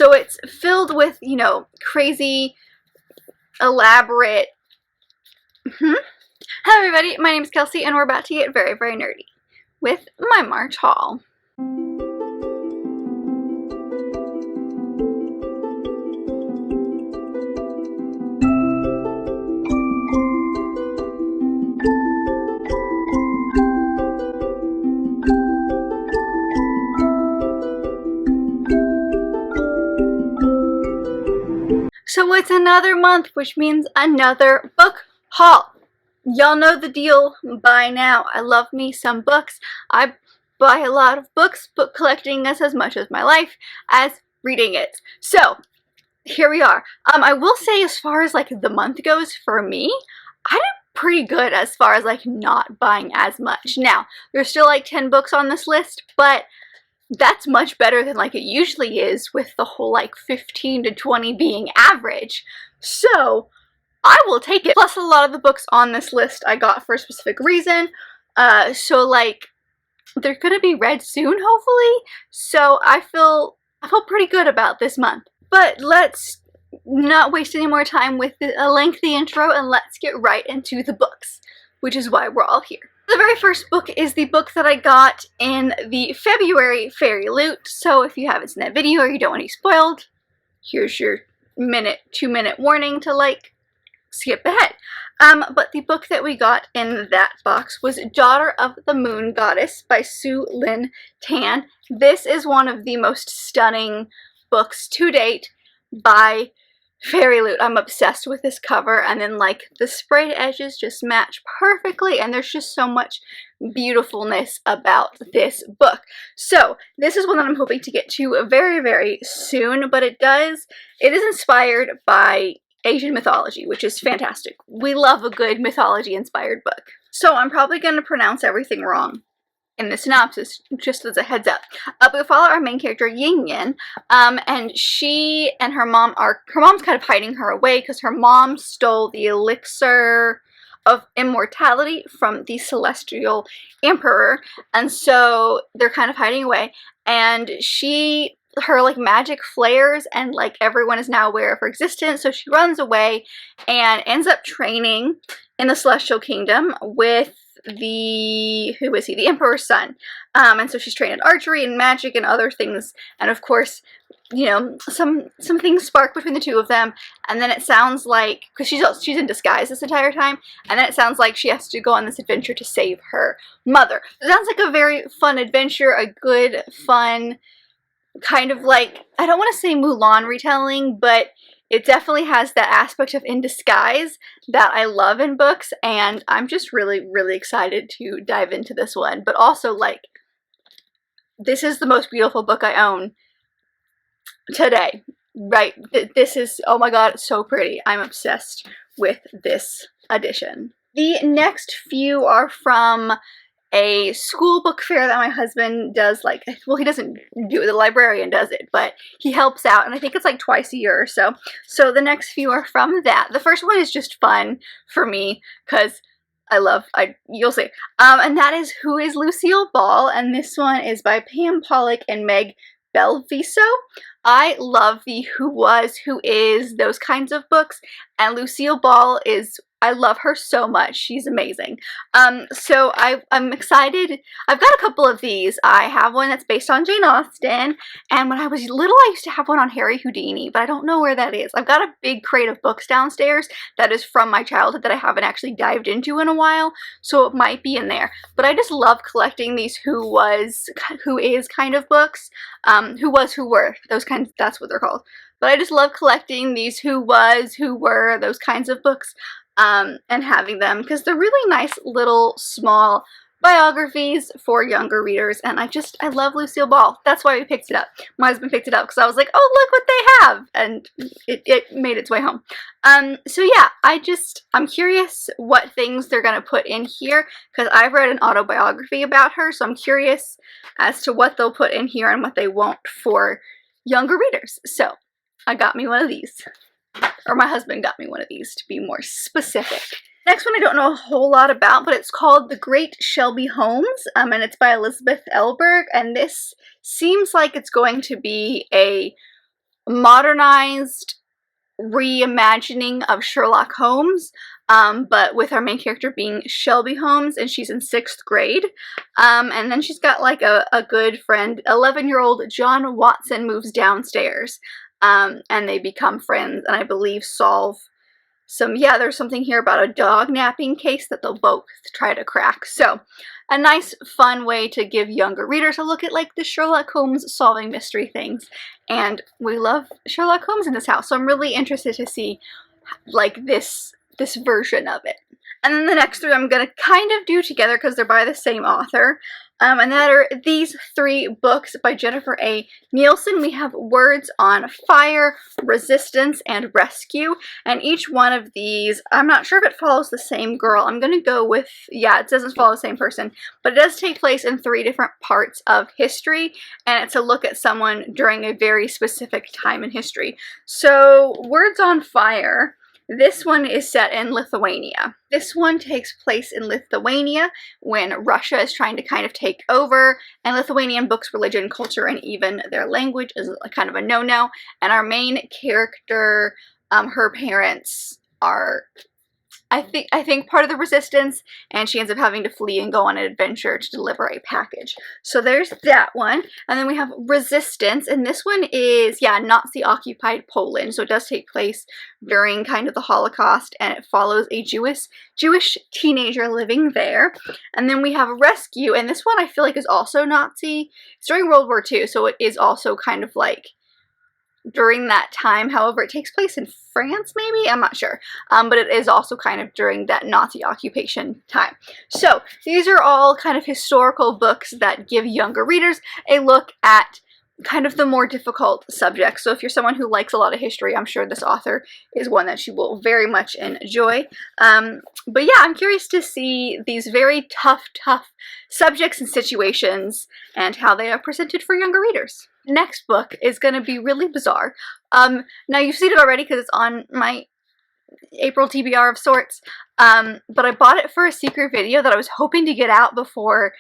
So it's filled with, you know, crazy, elaborate... Hello everybody, my name is Kelsey and we're about to get very, very nerdy with my March haul. So it's another month, which means another book haul. Y'all know the deal by now. I love me some books. I buy a lot of books. Book collecting is as much as my life as reading it. So here we are. I will say, as far as like the month goes for me, I did pretty good as far as like not buying as much. Now, there's still like 10 books on this list, but that's much better than like it usually is, with the whole like 15 to 20 being average. So I will take it. Plus, a lot of the books on this list I got for a specific reason. So like they're gonna be read soon, hopefully. So I feel pretty good about this month. But let's not waste any more time with a lengthy intro and let's get right into the books, which is why we're all here. The very first book is the book that I got in the February Fairy Loot. So if you haven't seen that video or you don't want to be spoiled, here's your 2-minute warning to like skip ahead. But the book that we got in that box was Daughter of the Moon Goddess by Lynn. This is one of the most stunning books to date by Fairy Loot. I'm obsessed with this cover, and then like the sprayed edges just match perfectly, and there's just so much beautifulness about this book. So this is one that I'm hoping to get to very, very soon, but it is inspired by Asian mythology, which is fantastic. We love a good mythology inspired book. So I'm probably going to pronounce everything wrong in the synopsis, just as a heads up. We follow our main character, Yin Yin, and she and her mom's kind of hiding her away because her mom stole the elixir of immortality from the celestial emperor, and so they're kind of hiding away, and her like magic flares and like everyone is now aware of her existence, so she runs away and ends up training in the celestial kingdom with the emperor's son, and so she's trained in archery and magic and other things, and of course, you know, some things spark between the two of them, and then it sounds like, because she's in disguise this entire time, and then it sounds like she has to go on this adventure to save her mother. It sounds like a very fun adventure, a good fun kind of like, I don't want to say Mulan retelling, but it definitely has that aspect of in disguise that I love in books, and I'm just really, really excited to dive into this one. But also, like, this is the most beautiful book I own today, right? This is, oh my god, it's so pretty. I'm obsessed with this edition. The next few are from a school book fair that my husband does, like, well, he doesn't do it, the librarian does it, but he helps out, and I think it's like twice a year or so. So the next few are from that. The first one is just fun for me, because you'll see. And that is Who is Lucille Ball, and this one is by Pam Pollock and Meg Belviso. I love the Who Was, Who Is, those kinds of books, and Lucille Ball I love her so much. She's amazing. So I'm excited. I've got a couple of these. I have one that's based on Jane Austen, and when I was little I used to have one on Harry Houdini, but I don't know where that is. I've got a big crate of books downstairs that is from my childhood that I haven't actually dived into in a while, so it might be in there. But I just love collecting these Who Was, Who Is kind of books. Who Was, Who Were, those kinds, that's what they're called. But I just love collecting these Who Was, Who Were, those kinds of books. And having them, because they're really nice little small biographies for younger readers, and I love Lucille Ball. That's why we picked it up. My husband picked it up because I was like, oh, look what they have, and it made its way home. So yeah, I'm curious what things they're gonna put in here, because I've read an autobiography about her, so I'm curious as to what they'll put in here and what they won't for younger readers. So I got me one of these. Or my husband got me one of these, to be more specific. Next one I don't know a whole lot about, but it's called The Great Shelby Holmes, and it's by Elizabeth Elberg, and this seems like it's going to be a modernized reimagining of Sherlock Holmes, but with our main character being Shelby Holmes, and she's in 6th grade. And then she's got like a good friend, 11-year-old John Watson moves downstairs, and they become friends, and I believe solve there's something here about a dog napping case that they'll both try to crack. So a nice fun way to give younger readers a look at like the Sherlock Holmes solving mystery things. And we love Sherlock Holmes in this house, so I'm really interested to see like this version of it. And then the next 3 I'm going to kind of do together because they're by the same author. And that are these 3 books by Jennifer A. Nielsen. We have Words on Fire, Resistance, and Rescue. And each one of these, I'm not sure if it follows the same girl. I'm going to go with, yeah, it doesn't follow the same person. But it does take place in 3 different parts of history. And it's a look at someone during a very specific time in history. So, Words on Fire. This one is set in Lithuania. This one takes place in Lithuania when Russia is trying to kind of take over, and Lithuanian books, religion, culture, and even their language is kind of a no-no. And our main character, her parents are, I think part of the resistance, and she ends up having to flee and go on an adventure to deliver a package. So there's that one. And then we have Resistance, and this one is, yeah, Nazi-occupied Poland. So it does take place during kind of the Holocaust, and it follows a Jewish teenager living there. And then we have Rescue, and this one I feel like is also Nazi. It's during World War II, so it is also kind of like during that time. However, it takes place in France, maybe? I'm not sure. But it is also kind of during that Nazi occupation time. So these are all kind of historical books that give younger readers a look at kind of the more difficult subjects. So if you're someone who likes a lot of history, I'm sure this author is one that you will very much enjoy. But yeah, I'm curious to see these very tough subjects and situations and how they are presented for younger readers. Next book is going to be really bizarre. Now you've seen it already because it's on my April TBR of sorts, but I bought it for a secret video that I was hoping to get out before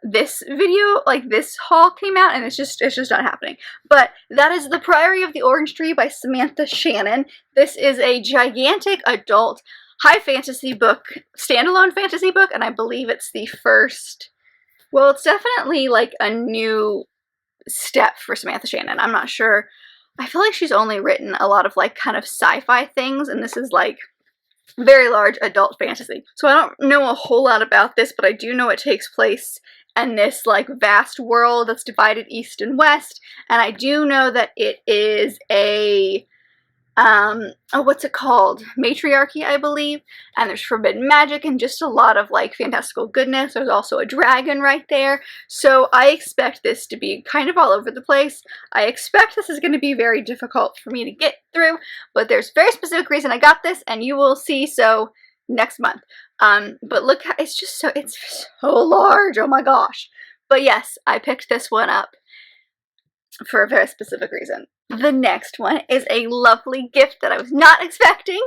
this video, like this haul, came out, and it's just not happening. But that is The Priory of the Orange Tree by Samantha Shannon. This is a gigantic adult high fantasy book, standalone fantasy book, and I believe it's the first, well, it's definitely like a new step for Samantha Shannon. I'm not sure. I feel like she's only written a lot of like kind of sci-fi things, and this is like very large adult fantasy. So I don't know a whole lot about this, but I do know it takes place in this like vast world that's divided east and west, and I do know that it is a what's it called? Matriarchy, I believe. And there's forbidden magic and just a lot of like fantastical goodness. There's also a dragon right there. So I expect this to be kind of all over the place. I expect this is going to be very difficult for me to get through, but there's a very specific reason I got this, and you will see so next month. But look, it's so large. Oh my gosh. But yes, I picked this one up for a very specific reason. The next one is a lovely gift that I was not expecting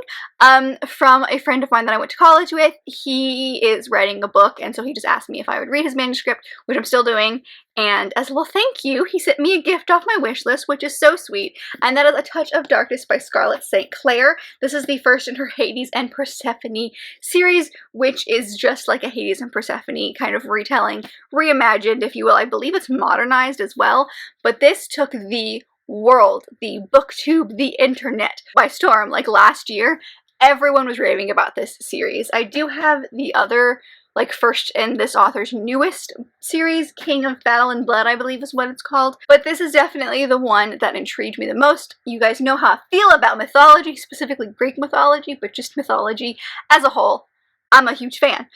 from a friend of mine that I went to college with. He is writing a book, and so he just asked me if I would read his manuscript, which I'm still doing. And as a little thank you, he sent me a gift off my wish list, which is so sweet. And that is A Touch of Darkness by Scarlett St. Clair. This is the first in her Hades and Persephone series, which is just like a Hades and Persephone kind of retelling, reimagined, if you will. I believe it's modernized as well, but this took the world, the booktube, the internet by storm. Like last year, everyone was raving about this series. I do have the other, like first in this author's newest series, King of Battle and Blood, I believe is what it's called. But this is definitely the one that intrigued me the most. You guys know how I feel about mythology, specifically Greek mythology, but just mythology as a whole. I'm a huge fan.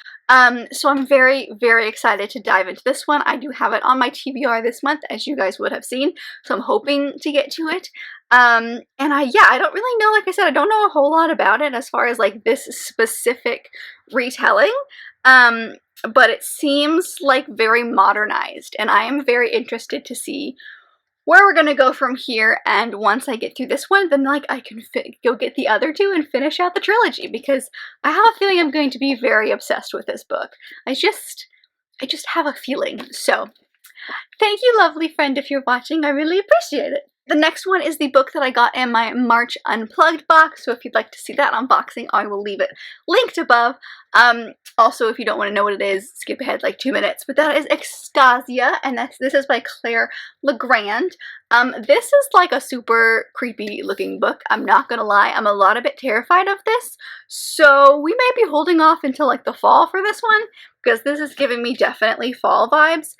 So I'm very, very excited to dive into this one. I do have it on my TBR this month, as you guys would have seen, so I'm hoping to get to it. And I don't really know, like I said, I don't know a whole lot about it as far as like this specific retelling, but it seems like very modernized, and I am very interested to see where we're gonna go from here. And once I get through this one, then like I can go get the other two and finish out the trilogy, because I have a feeling I'm going to be very obsessed with this book. I just have a feeling. So thank you, lovely friend, if you're watching. I really appreciate it. The next one is the book that I got in my March Unplugged box, so if you'd like to see that unboxing, I will leave it linked above. Also, if you don't want to know what it is, skip ahead like 2 minutes. But that is Extasia, and this is by Claire Legrand. This is like a super creepy looking book. I'm not gonna lie, I'm a lot a bit terrified of this, so we may be holding off until like the fall for this one, because this is giving me definitely fall vibes.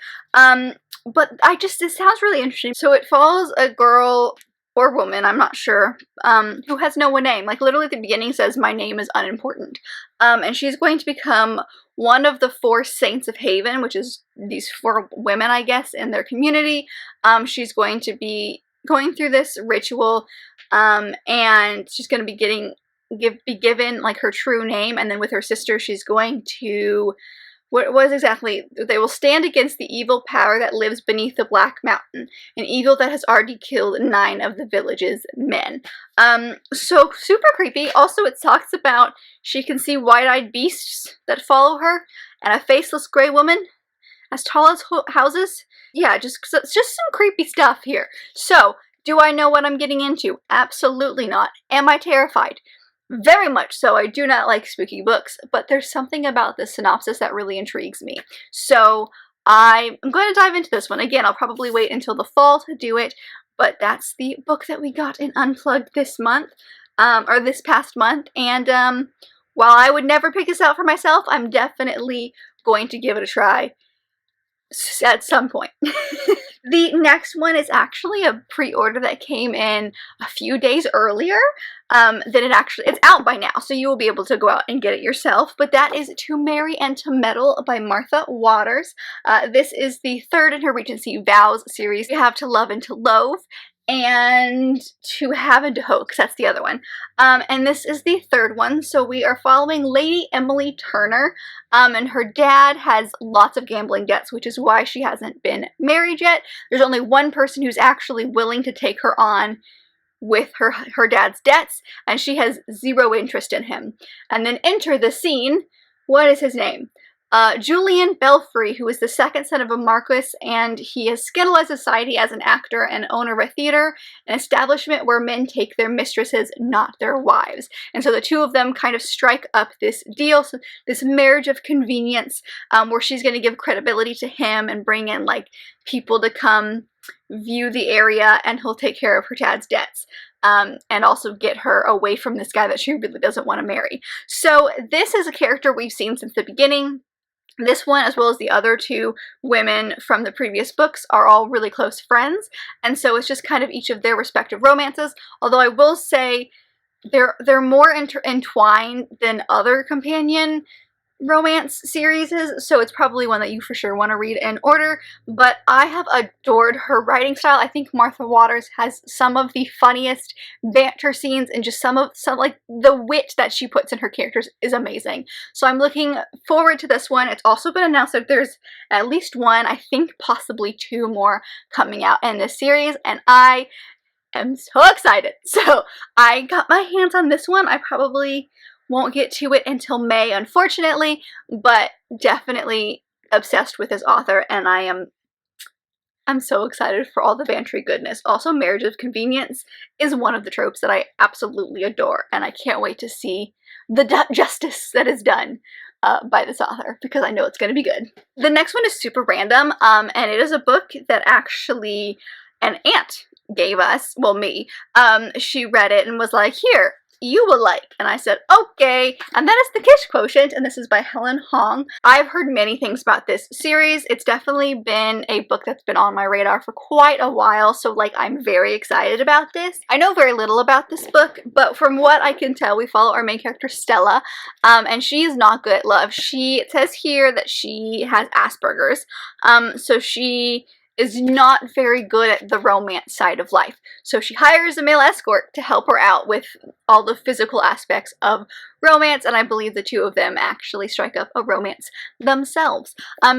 But it sounds really interesting. So it follows a girl or woman, I'm not sure, who has no name. Like literally at the beginning says, my name is unimportant. And she's going to become one of the 4 saints of Haven, which is these 4 women, I guess, in their community. She's going to be going through this ritual, and she's going to be given like her true name, and then with her sister, she's going to... What was exactly? They will stand against the evil power that lives beneath the Black Mountain, an evil that has already killed 9 of the village's men. So super creepy. Also, it talks about she can see wide-eyed beasts that follow her, and a faceless gray woman as tall as houses. Yeah, just some creepy stuff here. So, do I know what I'm getting into? Absolutely not. Am I terrified? Very much so. I do not like spooky books, but there's something about this synopsis that really intrigues me. So I'm going to dive into this one. Again, I'll probably wait until the fall to do it, but that's the book that we got in Unplugged this month, or this past month, and while I would never pick this out for myself, I'm definitely going to give it a try at some point. The next one is actually a pre-order that came in a few days earlier than it's out by now, so you will be able to go out and get it yourself, but that is To Marry and to Meddle by Martha Waters. This is the 3rd in her Regency Vows series. You have To Love and to Loathe, and To Have and to Hoax, that's the other one. And this is the 3rd one, so we are following Lady Emily Turner, and her dad has lots of gambling debts, which is why she hasn't been married yet. There's only one person who's actually willing to take her on with her dad's debts, and she has 0 interest in him. And then enter the scene, what is his name? Julian Belfry, who is the 2nd son of a marquis, and he has scandalized society as an actor and owner of a theater, an establishment where men take their mistresses, not their wives. And so the 2 of them kind of strike up this deal, so this marriage of convenience, where she's going to give credibility to him and bring in like people to come view the area, and he'll take care of her dad's debts. And also get her away from this guy that she really doesn't want to marry. So this is a character we've seen since the beginning. This one, as well as the other 2 women from the previous books, are all really close friends, and so it's just kind of each of their respective romances, although I will say they're more entwined than other companion romance series, so it's probably one that you for sure want to read in order. But I have adored her writing style. I think Martha Waters has some of the funniest banter scenes, and just some like the wit that she puts in her characters is amazing. So I'm looking forward to this one. It's also been announced that there's at least 1, I think possibly 2 more coming out in this series, and I am so excited. So I got my hands on this one. I probably won't get to it until May, unfortunately, but definitely obsessed with this author, and I'm so excited for all the bantery goodness. Also, marriage of convenience is one of the tropes that I absolutely adore, and I can't wait to see the justice that is done by this author, because I know it's going to be good. The next one is super random, and it is a book that actually an aunt gave us, well, me. She read it and was like, here, you will like. And I said, okay. And that is the Kiss Quotient, and this is by Helen Hong. I've heard many things about this series. It's definitely been a book that's been on my radar for quite a while, so like I'm very excited about this. I know very little about this book, but from what I can tell, we follow our main character Stella, and she is not good at love. It says here that she has Asperger's, so she is not very good at the romance side of life. So she hires a male escort to help her out with all the physical aspects of romance, and I believe the 2 of them actually strike up a romance themselves.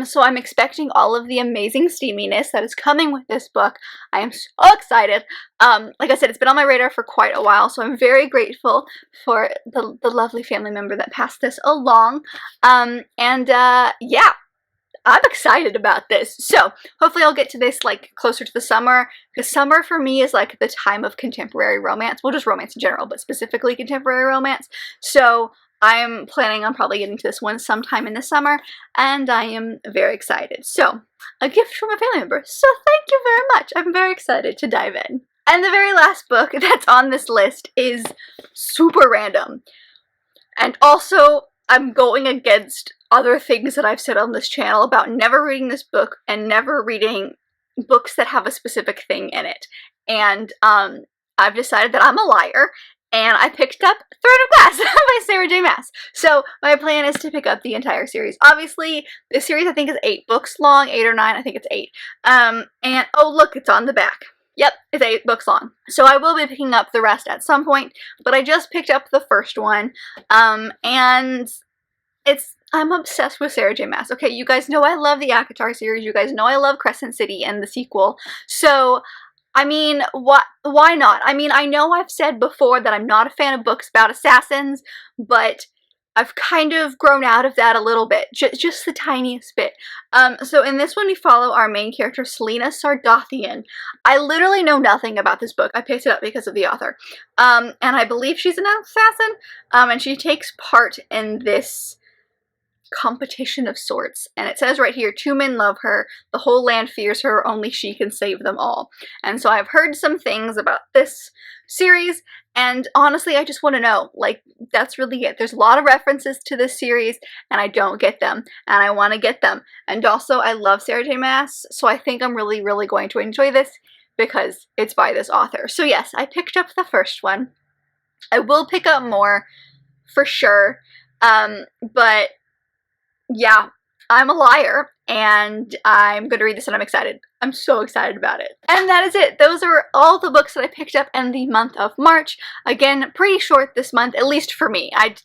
So I'm expecting all of the amazing steaminess that is coming with this book. I am so excited. Like I said, it's been on my radar for quite a while, so I'm very grateful for the lovely family member that passed this along. Yeah. I'm excited about this. So hopefully I'll get to this like closer to the summer, because summer for me is like the time of contemporary romance. Well, just romance in general, but specifically contemporary romance. So I'm planning on probably getting to this one sometime in the summer, and I am very excited. So, a gift from a family member. So thank you very much. I'm very excited to dive in. And the very last book that's on this list is super random. And also, I'm going against other things that I've said on this channel about never reading this book and never reading books that have a specific thing in it. And I've decided that I'm a liar, and I picked up Thread of Glass by Sarah J. Maas. So my plan is to pick up the entire series. Obviously, this series I think is 8 books long, 8 or 9, I think it's 8. And oh look, it's on the back. Yep, it's 8 books long. So I will be picking up the rest at some point, but I just picked up the first one, and I'm obsessed with Sarah J. Maas. Okay, you guys know I love the ACOTAR series, you guys know I love Crescent City and the sequel, so I mean, why not? I mean, I know I've said before that I'm not a fan of books about assassins, but I've kind of grown out of that a little bit, just the tiniest bit. So in this one we follow our main character, Selena Sardothian. I literally know nothing about this book. I picked it up because of the author. And I believe she's an assassin, and she takes part in this competition of sorts, and it says right here, 2 men love her, the whole land fears her, only she can save them all. And so I've heard some things about this series, and honestly I just want to know, like, that's really it. There's a lot of references to this series and I don't get them, and I want to get them. And also I love Sarah J. Maas, so I think I'm really going to enjoy this because it's by this author. So yes, I picked up the first one. I will pick up more for sure, but yeah, I'm a liar, and I'm going to read this and I'm excited. I'm so excited about it. And that is it. Those are all the books that I picked up in the month of March. Again, pretty short this month, at least for me. I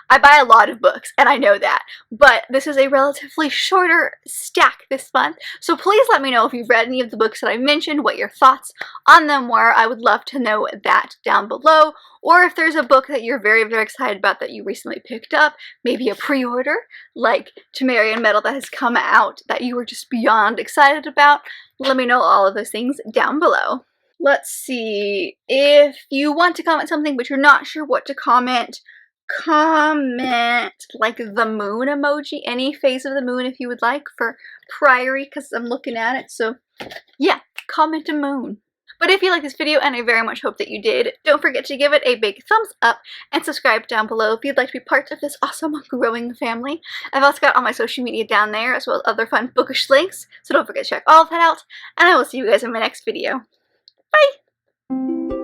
buy a lot of books, and I know that. But this is a relatively shorter stack this month. So please let me know if you've read any of the books that I mentioned, what your thoughts on them were. I would love to know that down below. Or if there's a book that you're very excited about that you recently picked up, maybe a pre-order, like To Marry and Metal that has come out that you were just beyond excited about, let me know all of those things down below. Let's see, if you want to comment something but you're not sure what to comment like the moon emoji, any phase of the moon if you would like, for Priory, because I'm looking at it, so yeah, comment a moon. But if you like this video, and I very much hope that you did, don't forget to give it a big thumbs up and subscribe down below if you'd like to be part of this awesome growing family. I've also got all my social media down there, as well as other fun bookish links, so don't forget to check all of that out, and I will see you guys in my next video. Bye!